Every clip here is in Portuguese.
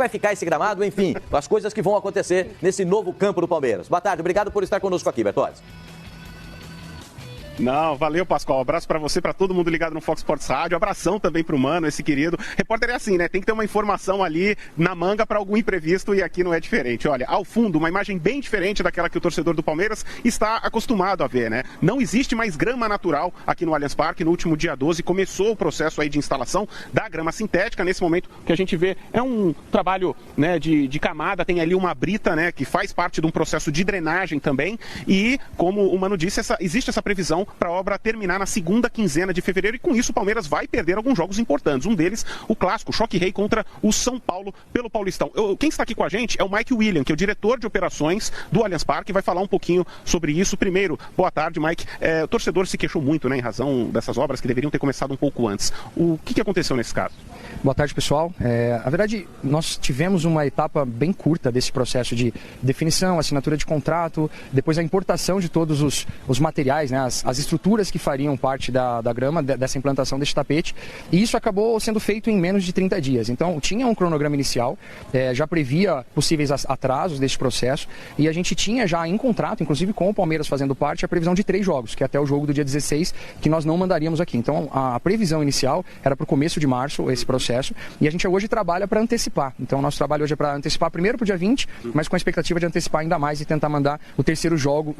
vai ficar esse gramado, enfim, as coisas que vão acontecer nesse novo campo do Palmeiras. Boa tarde, obrigado por estar conosco aqui, Bertozzi. Não, valeu, Pascoal. Um abraço pra você, pra todo mundo ligado no Fox Sports Rádio. Abração também pro Mano, esse querido. Repórter é assim, né? Tem que ter uma informação ali na manga pra algum imprevisto e aqui não é diferente. Olha, ao fundo, uma imagem bem diferente daquela que o torcedor do Palmeiras está acostumado a ver, né? Não existe mais grama natural aqui no Allianz Parque. No último dia 12 começou o processo aí de instalação da grama sintética. Nesse momento que a gente vê é um trabalho, né, de camada, tem ali uma brita, né, que faz parte de um processo de drenagem também. E, como o Mano disse, existe essa previsão para a obra terminar na segunda quinzena de fevereiro, e com isso o Palmeiras vai perder alguns jogos importantes. Um deles, o clássico Choque Rei contra o São Paulo pelo Paulistão. Quem está aqui com a gente é o Mike William, que é o diretor de operações do Allianz Parque, vai falar um pouquinho sobre isso. Primeiro, boa tarde, Mike. O torcedor se queixou muito, né, em razão dessas obras que deveriam ter começado um pouco antes. O que aconteceu nesse caso? Boa tarde, pessoal. Na verdade, nós tivemos uma etapa bem curta desse processo de definição, assinatura de contrato, depois a importação de todos os materiais, né, as estruturas que fariam parte da grama, dessa implantação desse tapete, e isso acabou sendo feito em menos de 30 dias. Então, tinha um cronograma inicial, já previa possíveis atrasos desse processo, e a gente tinha já em contrato, inclusive com o Palmeiras fazendo parte, a previsão de 3 jogos, que é até o jogo do dia 16, que nós não mandaríamos aqui. Então, a previsão inicial era para o começo de março, esse processo, e a gente hoje trabalha para antecipar. Então, o nosso trabalho hoje é para antecipar primeiro para o dia 20, mas com a expectativa de antecipar ainda mais e tentar mandar o terceiro jogo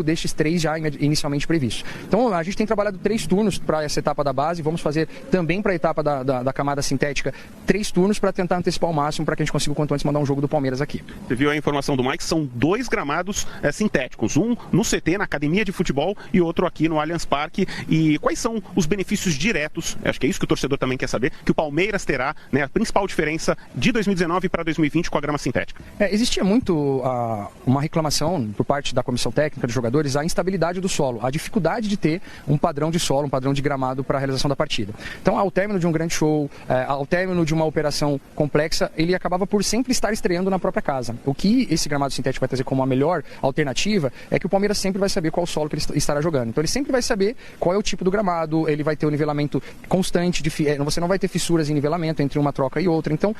destes 3 já inicialmente previstos. Então, a gente tem trabalhado 3 turnos para essa etapa da base, vamos fazer também para a etapa da camada sintética 3 turnos para tentar antecipar ao máximo para que a gente consiga o quanto antes mandar um jogo do Palmeiras aqui. Você viu a informação do Mike, são 2 gramados sintéticos, um no CT, na academia de futebol, e outro aqui no Allianz Parque. E quais são os benefícios diretos, acho que é isso que o torcedor também quer saber, que o Palmeiras terá, né, a principal diferença de 2019 para 2020 com a grama sintética? Existia muito uma reclamação por parte da comissão técnica dos jogadores, a instabilidade do solo, a dificuldade de ter um padrão de solo, um padrão de gramado para a realização da partida. Então, ao término de um grande show, ao término de uma operação complexa, ele acabava por sempre estar estreando na própria casa. O que esse gramado sintético vai trazer como a melhor alternativa é que o Palmeiras sempre vai saber qual solo que ele estará jogando. Então, ele sempre vai saber qual é o tipo do gramado, ele vai ter um nivelamento constante, você não vai ter fissuras em nivelamento entre uma troca e outra. Então,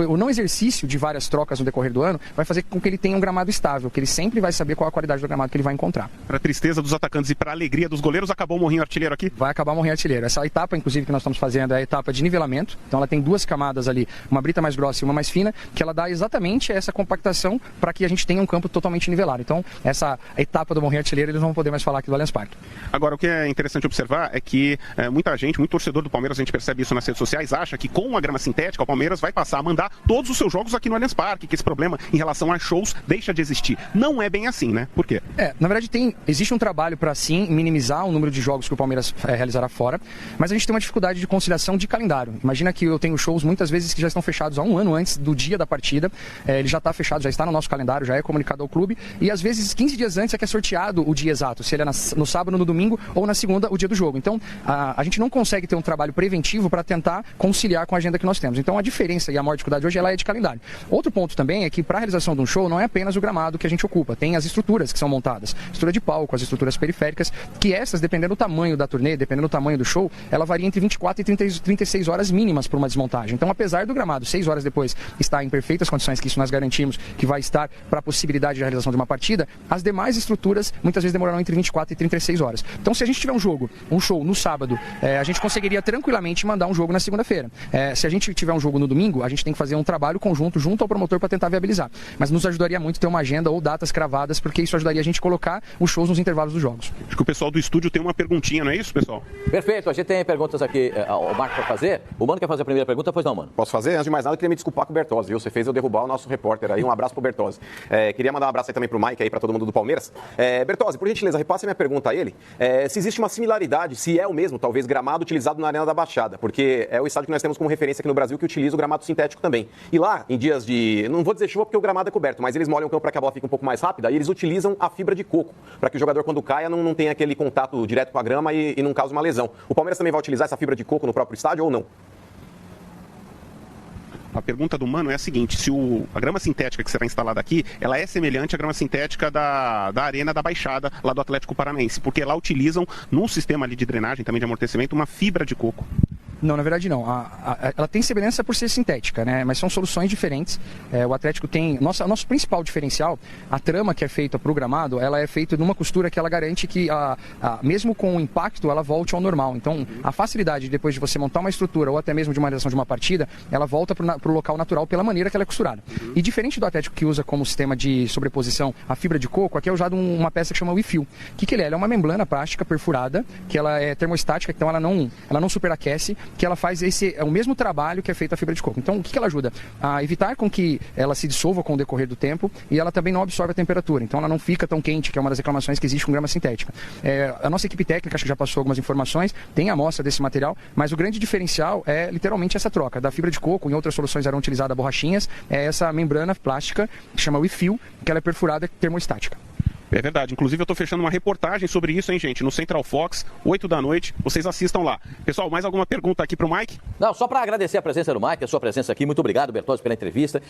o não exercício de várias trocas no decorrer do ano vai fazer com que ele tenha um gramado estável, que ele sempre vai saber qual a qualidade do gramado que ele vai encontrar. Para a tristeza dos atacantes e para a alegria dos goleiros, acabou o morrinho artilheiro aqui? Vai acabar o morrinho artilheiro. Essa etapa, inclusive, que nós estamos fazendo é a etapa de nivelamento. Então, ela tem 2 camadas ali, uma brita mais grossa e uma mais fina, que ela dá exatamente essa compactação para que a gente tenha um campo totalmente nivelado. Então, essa etapa do morrinho artilheiro, eles não vão poder mais falar aqui do Allianz Parque. Agora, o que é interessante observar é que muita gente, muito torcedor do Palmeiras, a gente percebe isso nas redes sociais, acha que com a grama sintética o Palmeiras vai passar a mandar todos os seus jogos aqui no Allianz Parque, que esse problema em relação a shows deixa de existir. Não é bem assim, né? Por quê? Na verdade, existe um trabalho para sim minimizar o número de jogos que o Palmeiras realizará fora, mas a gente tem uma dificuldade de conciliação de calendário. Imagina que eu tenho shows muitas vezes que já estão fechados há 1 ano antes do dia da partida, ele já está fechado, já está no nosso calendário, já é comunicado ao clube, e às vezes 15 dias antes é que é sorteado o dia exato, se ele é no sábado, no domingo ou na segunda, o dia do jogo. Então, a gente não consegue ter um trabalho preventivo para tentar conciliar com a agenda que nós temos. Então, a diferença e a maior dificuldade hoje ela é de calendário. Outro ponto também é que para a realização de um show não é apenas o gramado que a gente ocupa, tem as estruturas que são montadas, estrutura de palco, as estruturas periféricas, que essas, dependendo do tamanho da turnê, dependendo do tamanho do show, ela varia entre 24 e 36 horas mínimas para uma desmontagem. Então, apesar do gramado 6 horas depois estar em perfeitas condições, que isso nós garantimos que vai estar para a possibilidade de realização de uma partida, as demais estruturas muitas vezes demorarão entre 24 e 36 horas. Então, se a gente tiver um show no sábado, a gente conseguiria tranquilamente mandar um jogo na segunda-feira. Se a gente tiver um jogo no domingo, a gente tem que fazer um trabalho conjunto junto ao promotor para tentar viabilizar. Mas nos ajudaria muito ter uma agenda ou datas cravadas, porque isso ajudaria a gente a colocar os shows nos intervalos dos jogos. Acho que o pessoal do estúdio tem uma perguntinha, não é isso, pessoal? Perfeito, a gente tem perguntas aqui, o Marco para fazer. O Mano quer fazer a primeira pergunta, pois não, Mano? Posso fazer? Antes de mais nada, eu queria me desculpar com o Bertozzi, viu? Você fez eu derrubar o nosso repórter aí. Um abraço pro Bertozzi. Queria mandar um abraço aí também pro Mike, aí, para todo mundo do Palmeiras. Bertozzi, por gentileza, repasse a minha pergunta a ele. Se existe uma similaridade, se é o mesmo, talvez, gramado utilizado na Arena da Baixada, porque é o estádio que nós temos como referência aqui no Brasil que utiliza o gramado sintético também. E lá, em dias de, não vou dizer chuva porque o gramado é coberto, mas eles molham o campo para que a bola fique um pouco mais rápida e eles utilizam a fibra de coco, para que o jogador, quando caia, não tenha aquele contato direto com a grama e não cause uma lesão. O Palmeiras também vai utilizar essa fibra de coco no próprio estádio ou não? A pergunta do Mano é a seguinte: se a grama sintética que será instalada aqui, ela é semelhante à grama sintética da Arena da Baixada, lá do Atlético Paranaense, porque lá utilizam, num sistema ali de drenagem, também de amortecimento, uma fibra de coco. Não, na verdade não. Ela tem semelhança por ser sintética, né? Mas são soluções diferentes. O Atlético tem... Nosso principal diferencial, a trama que é feita para o gramado, ela é feita numa costura que ela garante que, mesmo com o impacto, ela volte ao normal. Então, a facilidade depois de você montar uma estrutura ou até mesmo de uma realização de uma partida, ela volta para o local natural pela maneira que ela é costurada. E diferente do Atlético que usa como sistema de sobreposição a fibra de coco, aqui é usado uma peça que chama WeFeel. O que ele é? Ela é uma membrana plástica perfurada, que ela é termostática, então ela não superaquece, que ela faz o mesmo trabalho que é feito a fibra de coco. Então, o que ela ajuda? A evitar com que ela se dissolva com o decorrer do tempo e ela também não absorve a temperatura. Então, ela não fica tão quente, que é uma das reclamações que existe com grama sintética. A nossa equipe técnica, acho que já passou algumas informações, tem a amostra desse material, mas o grande diferencial é literalmente essa troca da fibra de coco. Em outras soluções eram utilizadas borrachinhas, é essa membrana plástica que chama WeFeel, que ela é perfurada termostática. É verdade. Inclusive, eu estou fechando uma reportagem sobre isso, hein, gente? No Central Fox, 8 da noite. Vocês assistam lá. Pessoal, mais alguma pergunta aqui para o Mike? Não, só para agradecer a presença do Mike, a sua presença aqui. Muito obrigado, Bertozzi, pela entrevista.